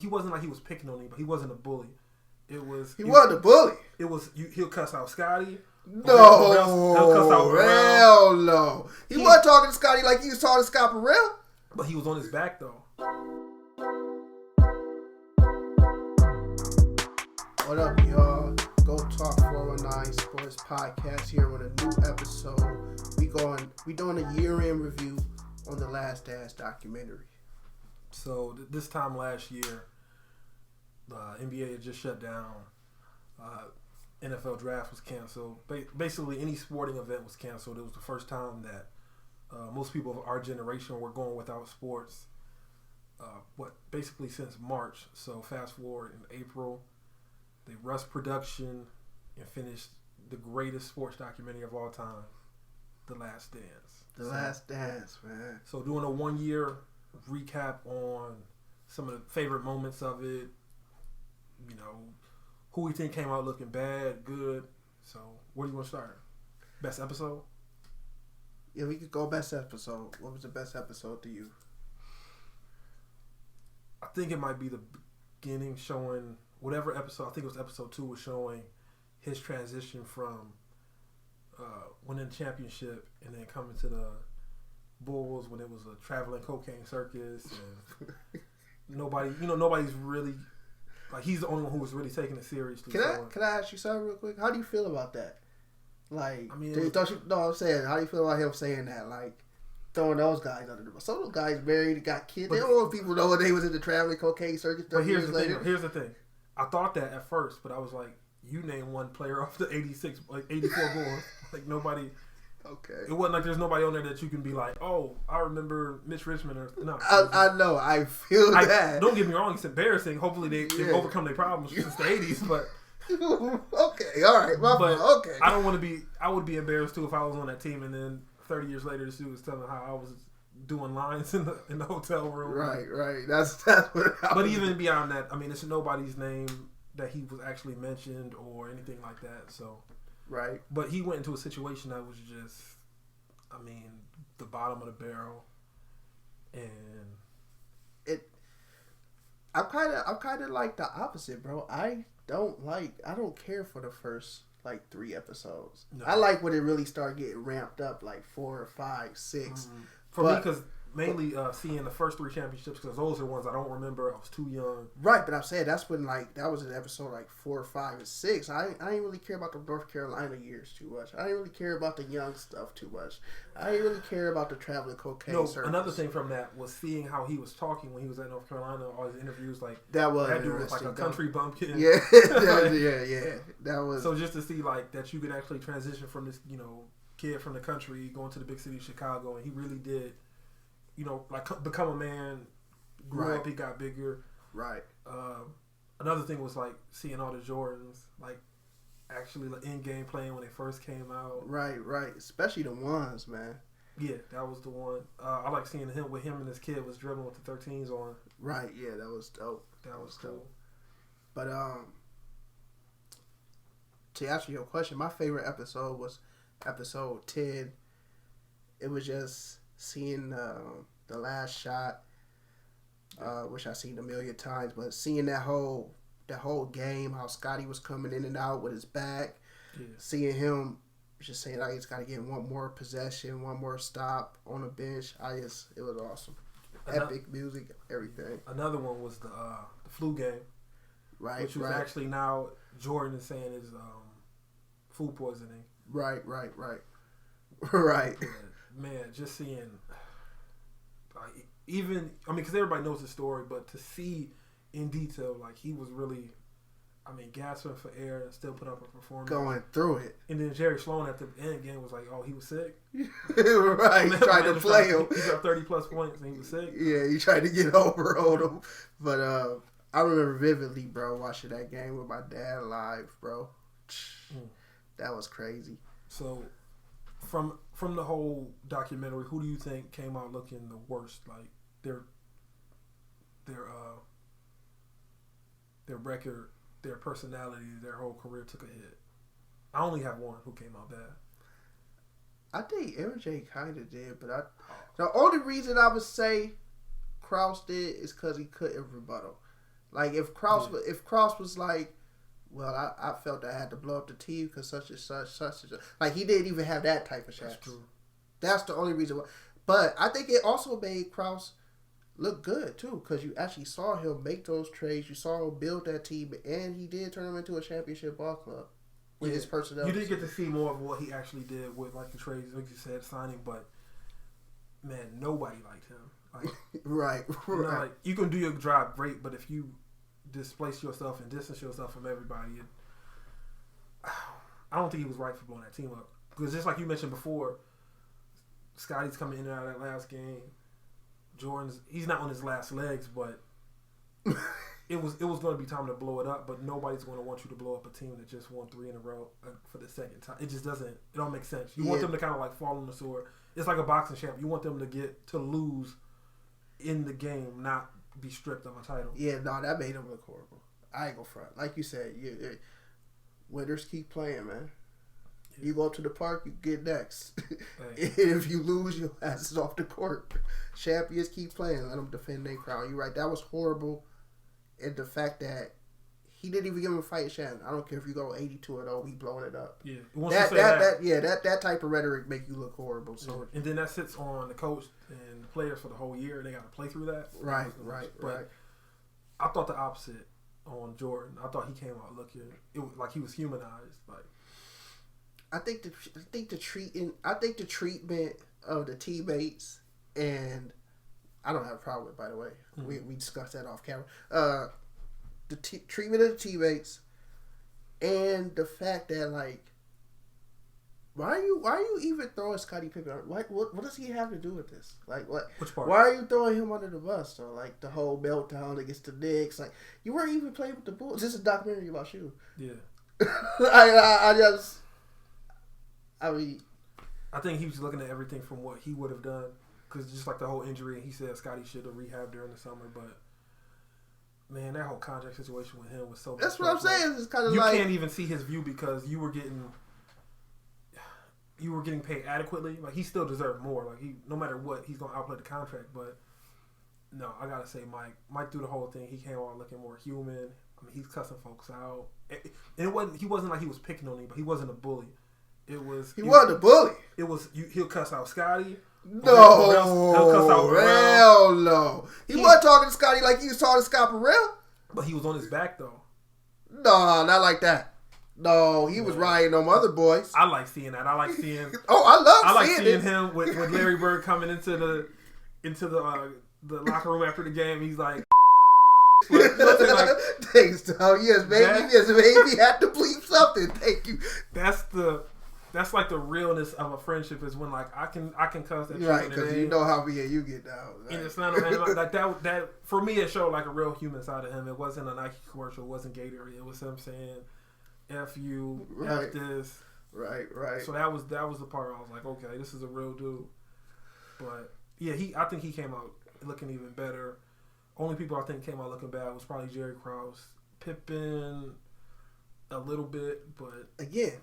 he wasn't like he was picking on him, but he wasn't a bully. He wasn't a bully. It was he'll cuss out Scotty. No, he'll cuss out hell no. He wasn't talking to Scotty like he was talking to Scott Burrell. But he was on his back though. What up, y'all? Go Talk419 Sports podcast here with a new episode. We doing a year-end review on the Last Dance documentary. So this time last year, the NBA had just shut down. NFL draft was canceled. Basically, any sporting event was canceled. It was the first time that most people of our generation were going without sports. Basically since March. So fast forward in April, they rushed production and finished the greatest sports documentary of all time, The Last Dance. Last Dance, man. So doing a 1 year recap on some of the favorite moments of it. You know, who we think came out looking bad, good. So where do you want to start? Best episode? Yeah, we could go best episode. What was the best episode to you? I think it might be the beginning, showing whatever episode. I think it was episode 2 was showing his transition from winning the championship and then coming to the Bulls when it was a traveling cocaine circus and nobody's really like, he's the only one who was really taking it seriously. Can I ask you something real quick? How do you feel about that? Like, I mean, I'm saying, how do you feel about him saying that? Like, throwing those guys under the bus. Some of those guys married, got kids. They don't want people to know when they was in the traveling cocaine circus. But here's the thing. I thought that at first, but I was like, you name one player off the 84 Bulls. Like, nobody. Okay. It wasn't like there's nobody on there that you can be like, oh, I remember Mitch Richmond or no. I know. I feel that. Don't get me wrong. It's embarrassing. Hopefully they overcome their problems since the 80s, but. Okay, all right. Okay. I don't want to be. I would be embarrassed too if I was on that team, and then 30 years later, this dude was telling how I was doing lines in the hotel room. Right. That's what. But even beyond that, I mean, it's nobody's name that he was actually mentioned or anything like that. So. Right. But he went into a situation that was just, I mean, the bottom of the barrel, and I'm kind of like the opposite, bro. I don't care for the first like 3 episodes. No. I like when it really started getting ramped up, like 4 or 5, 6. Mm-hmm. For me, because mainly seeing the first 3 championships, because those are ones I don't remember. I was too young. Right, but I'm saying that's when, like, that was an episode like 4, 5, and 6. I didn't really care about the North Carolina years too much. I didn't really care about the young stuff too much. I didn't really care about the traveling cocaine. No, another thing from that was seeing how he was talking when he was at North Carolina. All his interviews, like that dude was like a country bumpkin. Yeah, yeah. That was so just to see like that you could actually transition from this, kid from the country going to the big city of Chicago, and he really did. Like become a man, grew up, he got bigger. Right. Another thing was like seeing all the Jordans, like actually like, in game playing when they first came out. Right. Especially the ones, man. Yeah, that was the one. I like seeing him and his kid was dribbling with the 13s on. Right. Yeah, that was dope. That was cool. But to answer your question, my favorite episode was episode 10. It was just seeing the last shot, which I've seen a million times, but seeing that whole game, how Scotty was coming in and out with his back, seeing him just saying, I just got to get one more possession, one more stop on the bench. It was awesome. Epic music, everything. Another one was the flu game, right? Which was actually now Jordan is saying is food poisoning. Right. Man, just seeing, because everybody knows the story, but to see in detail, like he was really, gasping for air and still put up a performance. Going through it. And then Jerry Sloan at the end game was like, oh, he was sick? Right, he tried to play him. He got 30 plus points and he was sick? Yeah, he tried to get over on him. But I remember vividly, bro, watching that game with my dad live, bro. That was crazy. So, from the whole documentary, who do you think came out looking the worst? Like their record, their personality, their whole career took a hit. I only have one who came out bad. I think MJ kind of did, but the only reason I would say Krause did is because he couldn't rebuttal. Like if Cross was like, well, I felt I had to blow up the team because such and such. Like he didn't even have that type of chance. That's true. That's the only reason why. But I think it also made Krause look good too, because you actually saw him make those trades. You saw him build that team, and he did turn them into a championship ball club with his personnel. You did get to see more of what he actually did with like the trades, like you said, signing. But man, nobody liked him. Like, right. You know, like, you can do your job great, but if you displace yourself and distance yourself from everybody, I don't think he was right for blowing that team up. Because just like you mentioned before, Scotty's coming in and out of that last game. He's not on his last legs, but it was going to be time to blow it up. But nobody's going to want you to blow up a team that just won 3 in a row for the second time. It just doesn't. It don't make sense. You want them to kind of like fall on the sword. It's like a boxing champ. You want them to lose in the game, not be stripped of a title. Yeah, no, that made him look horrible. I ain't gonna front. Like you said, winners keep playing, man. Yeah. You go up to the park, you get next. Hey. If you lose, your ass is off the court. Champions keep playing. Let them defend their crown. You're right. That was horrible. And the fact that he didn't even give him a fight chance. I don't care if you go 82-0, he blowing it up. Yeah, that type of rhetoric make you look horrible. So and then that sits on the coach and the players for the whole year. They got to play through that. Right. I thought the opposite on Jordan. I thought he came out looking like he was humanized. Like I think the treatment of the teammates, and I don't have a problem with it, by the way. Mm-hmm. We discussed that off camera. The treatment of the teammates, and the fact that like, why are you even throwing Scottie Pippen? What does he have to do with this? Like what? Which part? Why are you throwing him under the bus? So like the whole meltdown against the Knicks, like you weren't even playing with the Bulls. This is a documentary about you. Yeah. I think he was looking at everything from what he would have done, because just like the whole injury, he said Scottie should have rehabbed during the summer, but. Man, that whole contract situation with him was so. That's what I'm saying. It's kind of you can't even see his view because you were getting paid adequately. Like he still deserved more. Like no matter what, he's gonna outplay the contract. But no, I gotta say, Mike through the whole thing, he came out looking more human. I mean, he's cussing folks out, and he wasn't like he was picking on him, but he wasn't a bully. He wasn't a bully. It was he'll cuss out Scotty. No, hell no. He wasn't talking to Scotty like he was talking to Scott Burrell. But he was on his back though. No, not like that. No, he was riding on other boys. I like seeing that. I like seeing. I like seeing him with Larry Bird coming into the locker room after the game. He's like. Thanks, Tom. Yes, baby. Had to bleep something. Thank you. That's like the realness of a friendship is when like I can cuss at you, right? Because you know how me and you get down. Right? And it's not like that. For me, it showed like a real human side of him. It wasn't a Nike commercial. It wasn't Gatorade. It was him saying, "F you, right. F this." Right. So that was the part I was like, okay, this is a real dude. But yeah, I think he came out looking even better. Only people I think came out looking bad was probably Jerry Krause, Pippen, a little bit, but again.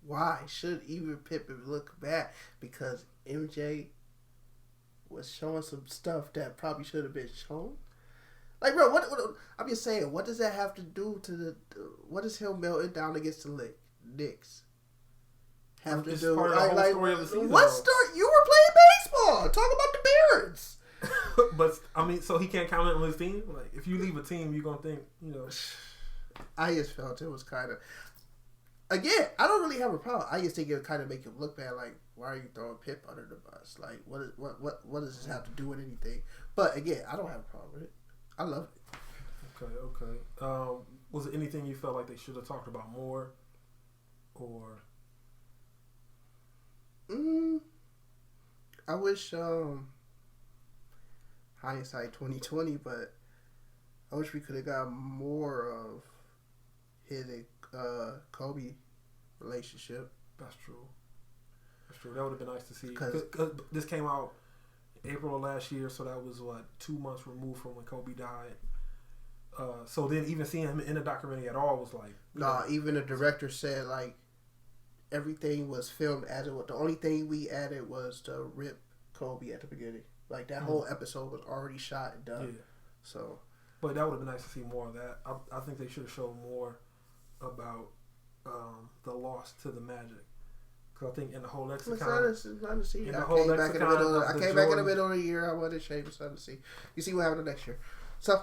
Why should even Pippen look bad? Because MJ was showing some stuff that probably should have been shown. Like, bro, what I'm just saying, what does that have to do to what does him melting down against the Knicks have to do? Part of the whole story of the season. What story? You were playing baseball. Talk about the Barons. But I mean, so he can't count it on his team. Like, if you leave a team, you're gonna think, I just felt it was kind of. Again, I don't really have a problem. I just think it would kind of make him look bad. Like, why are you throwing Pip under the bus? Like, what does this have to do with anything? But again, I don't have a problem with it. I love it. Okay. Was it anything you felt like they should have talked about more, or? I wish hindsight 2020, but I wish we could have got more of his Kobe relationship. That's true. That would have been nice to see. Cause this came out April of last year, so that was 2 months removed from when Kobe died. So then even seeing him in the documentary at all was like... even the director said like everything was filmed as it was. The only thing we added was to rip Kobe at the beginning. Like that whole episode was already shot and done. Yeah. So But that would have been nice to see more of that. I think they should have shown more about the loss to the Magic. Because I think in the whole lexicon... I came back in the middle of the year. I wasn't ashamed of something to see. You see what happened next year. So...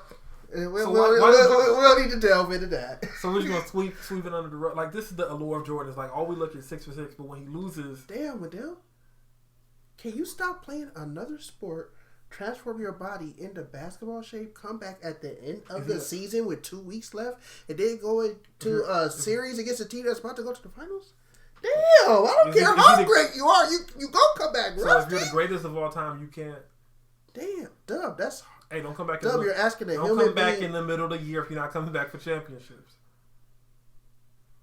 we don't need to delve into that. So we're just gonna sweep it under the rug. Like, this is the allure of Jordan. It's like, all we look at 6 for 6, but when he loses, damn, Adele, can you stop playing another sport, transform your body into basketball shape, come back at the end of the season with 2 weeks left, and then go into a series against a team that's about to go to the finals? Damn, I don't care how great you are, you gonna come back. So if you're the greatest of all time, you can't. Damn, Dub, that's. Hey, don't come back. You're asking don't come back in the middle of the year if you're not coming back for championships.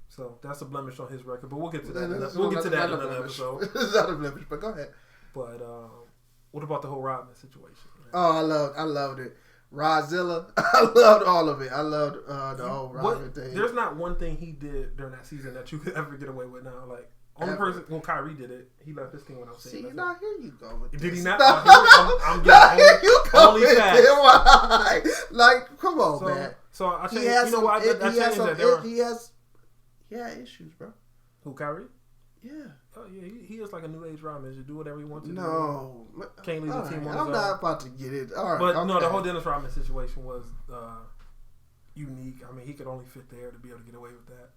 So that's a blemish on his record, but we'll get to that. We'll get to that in another episode. It's not a blemish, but go ahead. But what about the whole Rodman situation? Man? Oh, I loved it. Rodzilla, I loved all of it. I loved the whole Rodman thing. There's not one thing he did during that season that you could ever get away with now. Like, only person, well, Kyrie did it. He left his team when I was saying. See, now here you go with this. Did he not? I'm getting only facts. Why? Like, come on, man. So I tell you know what? He has issues, bro. Who, Kyrie? Yeah. Oh yeah, he is like a new age Rodman. Just do whatever he wants to do. No, can't leave the team on his own. I'm not about to get it. All right, but no, the whole Dennis Rodman situation was unique. I mean, he could only fit there to be able to get away with that.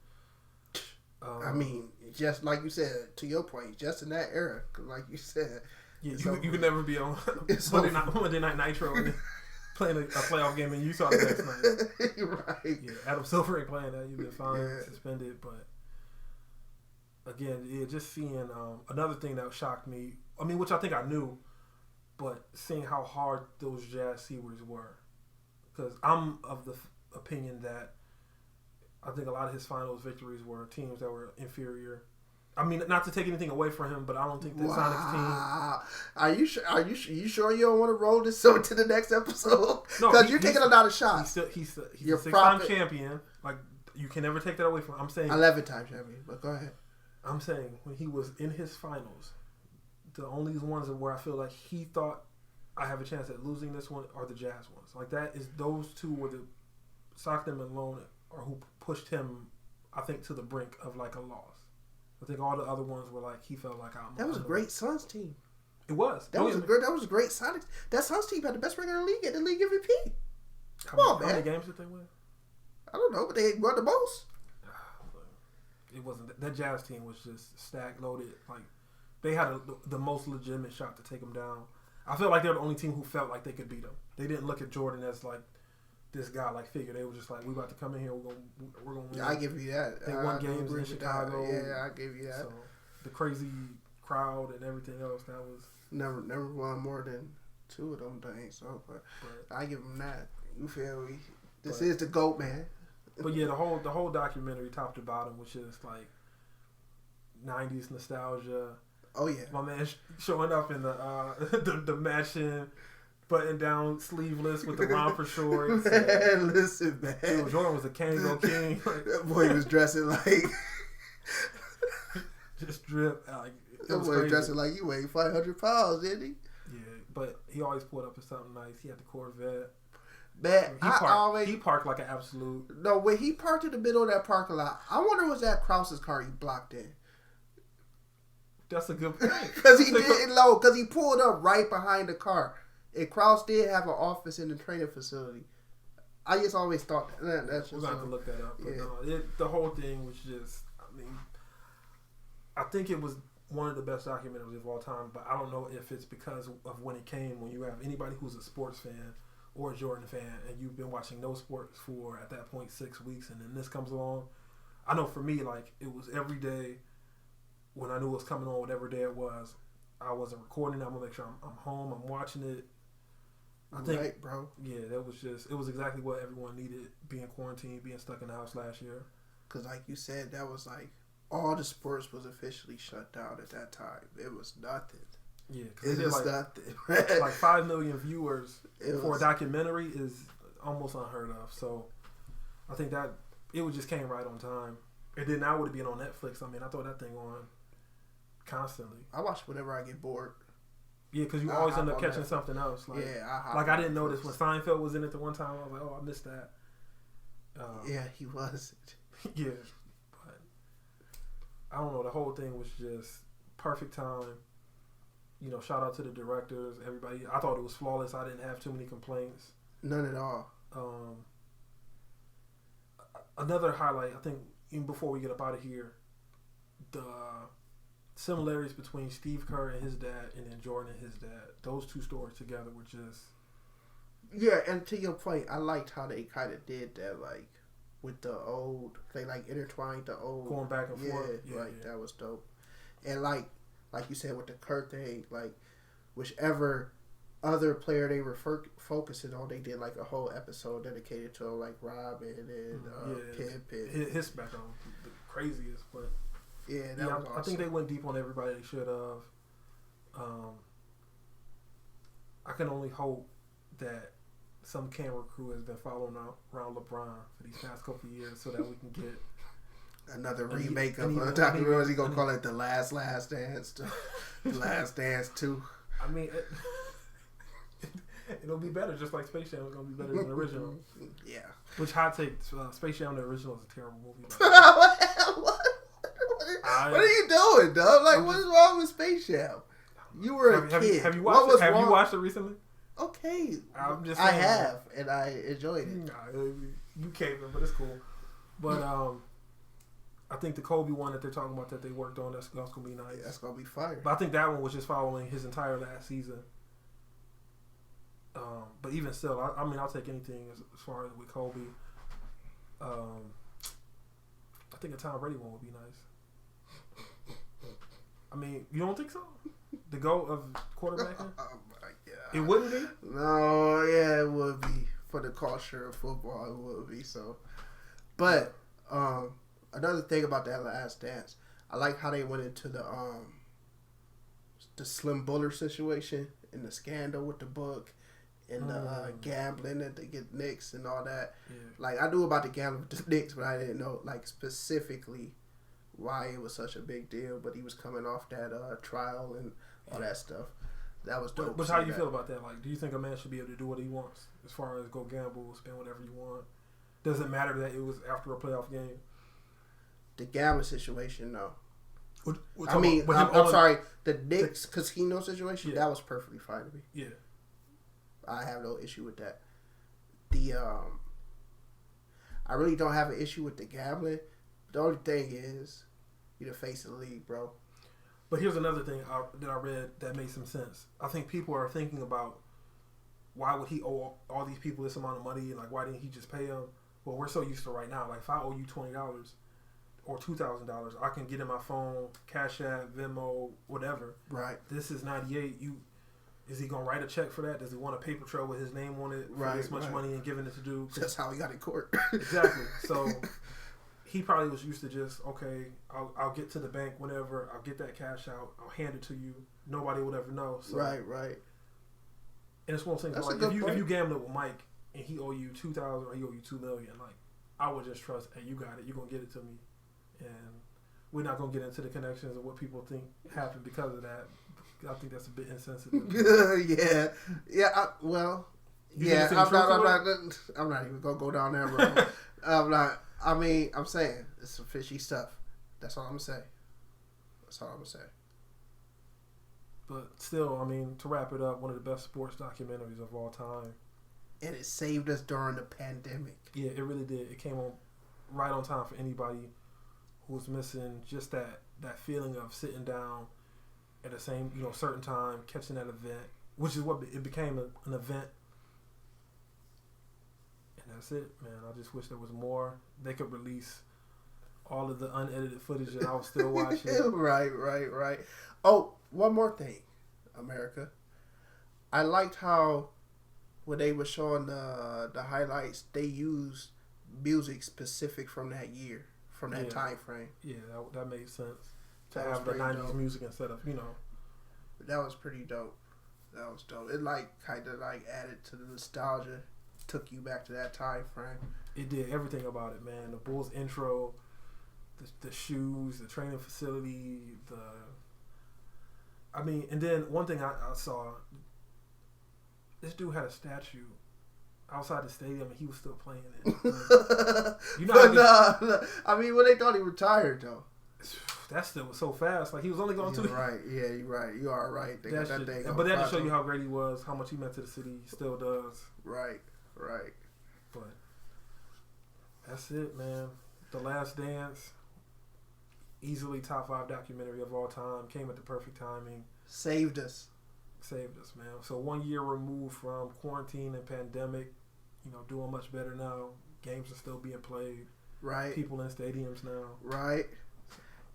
I mean, just like you said, to your point, just in that era, because like you said, yeah, you could never be on Monday Night Nitro and playing a playoff game in Utah the next night. Right. Yeah, Adam Silver ain't playing that. You've been fined, suspended. But again, just seeing another thing that shocked me. I mean, which I think I knew, but seeing how hard those Jazz series were, because I'm of the opinion that. I think a lot of his finals victories were teams that were inferior. I mean, not to take anything away from him, but I don't think the Sonics team. Are you sure? Are you sure you don't want to roll this to the next episode? Because you're taking a lot of shots. He's a 6-time champion. Like, you can never take that away from him. I'm saying 11-time champion. But go ahead. I'm saying when he was in his finals, the only ones where I feel like he thought I have a chance at losing this one are the Jazz ones. Like, that is those two were the Stockton and Malone or who pushed him, I think, to the brink of like a loss. I think all the other ones were like he felt like that was a great Suns team. It was. That was a great Sonics. That Suns team had the best record in the league, and the league MVP. Come on, man. How many games did they win? I don't know, but they won the most. It wasn't that Jazz team was just stacked, loaded. Like, they had the most legitimate shot to take them down. I felt like they're the only team who felt like they could beat them. They didn't look at Jordan as like this guy like figure. They were just like, we about to come in here, we're gonna win. I give you that. They won games in Chicago. Yeah, I give you that. So the crazy crowd and everything else, that was never won more than 2 of them things. So, but I give them that. You feel me? This is the GOAT, man. But yeah, the whole documentary, top to bottom, which is like 90s nostalgia. Oh yeah, my man showing up in the matching button down sleeveless with the romper shorts. Man, listen, man. Dude, Jordan was a Kango king. That boy was dressing like just drip. Like, that boy was dressing like he weighed 500 pounds, didn't he? Yeah, but he always pulled up with something nice. He had the Corvette. Man, he parked like an absolute. No, when he parked in the middle of that parking lot, I wonder was that Krause's car he blocked in. That's a good point. Because he didn't load. Because he pulled up right behind the car. And Krause did have an office in the training facility. I just always thought that. That's we're going to have to look that up. But no, the whole thing was just, I mean, I think it was one of the best documentaries of all time, but I don't know if it's because of when it came, when you have anybody who's a sports fan or a Jordan fan, and you've been watching no sports for, at that point, 6 weeks, and then this comes along. I know for me, like, it was every day when I knew it was coming on, whatever day it was, I wasn't recording. I'm going to make sure I'm home, I'm watching it. I think, right, bro. Yeah, it was exactly what everyone needed, being quarantined, being stuck in the house last year. Because like you said, that was like, all the sports was officially shut down at that time. It was nothing. Yeah, it was nothing. Like 5 million viewers for a documentary is almost unheard of. So I think that it just came right on time. And then now would it be on Netflix? I mean, I throw that thing on constantly. I watch whenever I get bored. Yeah, because you always end up catching something else. Like, I didn't notice when Seinfeld was in it the one time. I was like, oh, I missed that. Yeah, he was. Yeah, but I don't know. The whole thing was just perfect time. You know, shout out to the directors, everybody. I thought it was flawless. I didn't have too many complaints. None at all. Another highlight, I think, even before we get up out of here, the similarities between Steve Kerr and his dad, and then Jordan and his dad. Those two stories together were just. Yeah, and to your point, I liked how they kind of did that, like with the old. They like intertwined the old, going back and forth. Yeah, that was dope. And like you said with the Kerr thing, like whichever other player they were focusing on, they did like a whole episode dedicated to like Robin and Pip. And his background, the craziest, but. Yeah, that was awesome. I think they went deep on everybody they should have. I can only hope that some camera crew has been following around LeBron for these past couple of years so that we can get another remake of documentaries. He gonna call it The Last Dance, Last Dance 2. I mean, it'll be better, just like Space Jam was gonna be better than the original. Yeah. Which hot take? Space Jam the original is a terrible movie. What are you doing, dog? Like, what's wrong with Space Jam? You were a kid. Have you watched it? Have you watched it recently? Okay. I'm just saying, I have, and I enjoyed it. You came in, but it's cool. But I think the Kobe one that they're talking about that they worked on, that's going to be nice. Yeah, that's going to be fire. But I think that one was just following his entire last season. But even still, I mean, I'll take anything as far as with Kobe. I think a Tom Brady one would be nice. I mean, you don't think so? The GOAT of quarterbacking? Oh my God. It wouldn't be? No, yeah, it would be. For the culture of football, it would be so. But another thing about that Last Dance, I like how they went into the Slim Buller situation and the scandal with the book and the gambling that they get Knicks and all that. Yeah. Like, I knew about the gambling with the Knicks, but I didn't know, like, specifically why it was such a big deal. But he was coming off that trial and all that stuff. That was dope. But how do you feel about that? Like, do you think a man should be able to do what he wants as far as go gamble, spend whatever you want? Does it matter that it was after a playoff game? The gambling situation, no. I'm sorry. The Knicks casino situation, that was perfectly fine to me. Yeah. I have no issue with that. I really don't have an issue with the gambling. The only thing is, you're the face of the league, bro. But here's another thing that I read that made some sense. I think people are thinking about why would he owe all these people this amount of money, and like why didn't he just pay them? Well, we're so used to right now. Like if I owe you $20 or $2,000, I can get in my phone, Cash App, Venmo, whatever. Right. This is 98. Is he gonna write a check for that? Does he want a paper trail with his name on it for this much money and giving it to do? That's how he got in court. Exactly. So he probably was used to just, okay, I'll get to the bank whenever, I'll get that cash out, I'll hand it to you. Nobody would ever know. So, right. And it's one of those things like if you gamble with Mike and he owe you $2,000 or he owe you $2 million, like I would just trust, hey, you got it, you're gonna get it to me, and we're not gonna get into the connections of what people think happened because of that. I think that's a bit insensitive. yeah. I'm not even gonna go down that road. I'm not. I mean, I'm saying it's some fishy stuff. That's all I'm gonna say. But still, I mean, to wrap it up, one of the best sports documentaries of all time. And it saved us during the pandemic. Yeah, it really did. It came on right on time for anybody who was missing just that feeling of sitting down at the same, certain time, catching that event, which is what it became an event. And that's it, man. I just wish there was more. They could release all of the unedited footage that I was still watching. Right. Oh, one more thing, America. I liked how when they were showing the highlights, they used music specific from that year, from that time frame. Yeah, that made sense. To have the 90s music instead of, That was pretty dope. That was dope. It kind of added to the nostalgia, took you back to that time frame. It did everything about it, man. The Bulls intro, the shoes, the training facility, I mean, and then one thing I saw, this dude had a statue outside the stadium, and he was still playing it. You know, I mean, when they thought he retired, though. That still was so fast. Like, he was only going to. Right. Yeah, you're right. You are right. They got that thing. But that just show you how great he was, how much he meant to the city. He still does. Right. But that's it, man. The Last Dance, easily top 5 documentary of all time. Came at the perfect timing. Saved us, man. So 1 year removed from quarantine and pandemic, doing much better now. Games are still being played. Right. People in stadiums now. Right.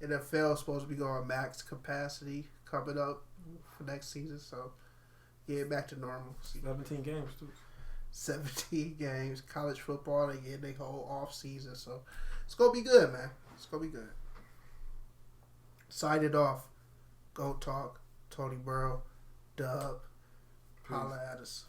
NFL is supposed to be going max capacity coming up for next season, so get back to normal. 17 games too. 17 games. College football, they get their whole off season, so it's gonna be good, man. It's gonna be good. Sign it off. Go Talk. Tony Burrow. Dub. Holla at us.